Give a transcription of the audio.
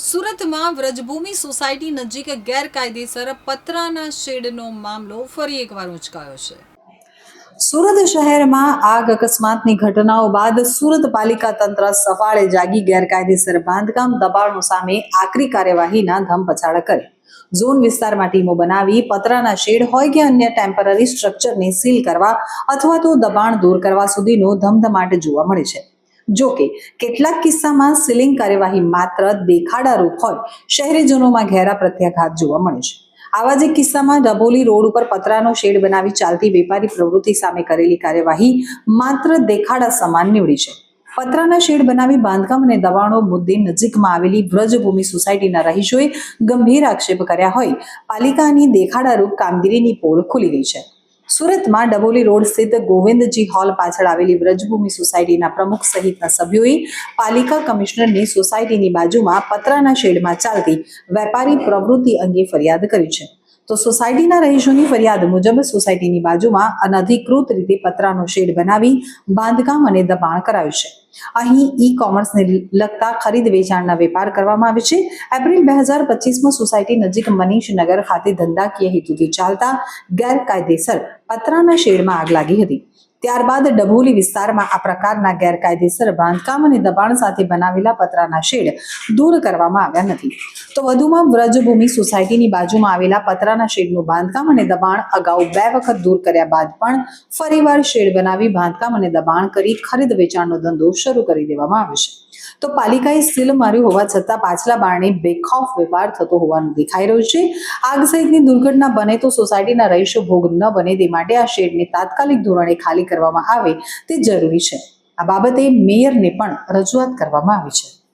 સુરતમાં વ્રજભૂમિ સોસાયટી નજીક ગેરકાયદેસર પતરાના શેડનો મામલો ફરી એકવાર ઉંચકાયો છે. સુરત શહેરમાં આગ અકસ્માતની ઘટનાઓ બાદ સુરત પાલિકા તંત્ર સફાળે જાગી ગેરકાયદેસર બાંધકામ દબાણો સામે આકરી કાર્યવાહીના ધમપછાડા કરે. ઝોન વિસ્તારમાં ટીમો બનાવી પતરાના શેડ હોય કે અન્ય ટેમ્પરરી સ્ટ્રક્ચરને સીલ કરવા અથવા તો દબાણ દૂર કરવા સુધીનો ધમધમાટ જોવા મળે છે. જો કે કેટલાક કિસ્સામાં સીલિંગ કાર્યવાહી માત્ર દેખાડારૂપ હોય શહેરીજનોમાં ઘેરા પ્રત્યાઘાત જોવા મળે છે. આવા જ એક કિસ્સામાં ડભોલી રોડ ઉપર પતરાનો શેડ બનાવી ચાલતી વેપારી પ્રવૃત્તિ સામે કરેલી કાર્યવાહી માત્ર દેખાડા સમાન નીવડી છે. પતરાના શેડ બનાવી બાંધકામ અને દબાણો મુદ્દે નજીકમાં આવેલી વ્રજભૂમિ સોસાયટીના રહીશોએ ગંભીર આક્ષેપ કર્યા હોય પાલિકાની દેખાડારૂપ કામગીરીની પોલ ખુલી ગઈ છે. સુરતમાં ડભોલી રોડ સ્થિત ગોવિંદજી હોલ પાછળ આવેલી વ્રજભૂમિ સોસાયટીના પ્રમુખ સહિતના સભ્યોએ પાલિકા કમિશનરની સોસાયટીની બાજુમાં પતરાના શેડમાં ચાલતી વેપારી પ્રવૃત્તિ અંગે ફરિયાદ કરી છે. તો સોસાયટીના રહીશોની ફરિયાદ મુજબ સોસાયટીની બાજુમાં અનધિકૃત રીતે પતરાનો શેડ બનાવી બાંધકામ અને દબાણ કરાયું છે. અહીં ઈ કોમર્સને લગતા ખરીદ વેચાણના વેપાર કરવામાં આવે છે. એપ્રિલ 2025માં સોસાયટી નજીક મનીષનગર ખાતે ધંધાકીય હેતુથી ચાલતા ગેરકાયદેસર પતરાના શેડમાં આગ લાગી હતી. ત્યારબાદ ડભોલી વિસ્તારમાં આ પ્રકારના ગેરકાયદેસર બાંધકામ અને દબાણ સાથે બનાવેલા પતરાના શેડ દૂર કરવામાં આવ્યા નથી. તો વધુમાં વ્રજભૂમિ સોસાયટીની બાજુમાં આવેલા પતરાના શેડનું બાંધકામ અને દબાણ અગાઉ 2 વખત દૂર કર્યા બાદ પણ ફરીવાર શેડ બનાવી બાંધકામ અને દબાણ કરી ખરીદ વેચાણનો ધંધો શરૂ કરી દેવામાં આવ્યો છે. તો પાલિકાએ સીલ માર્યું હોવા છતાં પાછલા બારણે બેખૌફ વેપાર થતો હોવાનું દેખાઈ રહ્યું છે. આગ સહિતની દુર્ઘટના બને તો સોસાયટીના રહીશો ભોગ ન બને તે માટે આ શેડને તાત્કાલિક ધોરણે ખાલી કરવામાં આવે તે જરૂરી છે. આ બાબતે મેયરને પણ રજૂઆત કરવામાં આવી છે.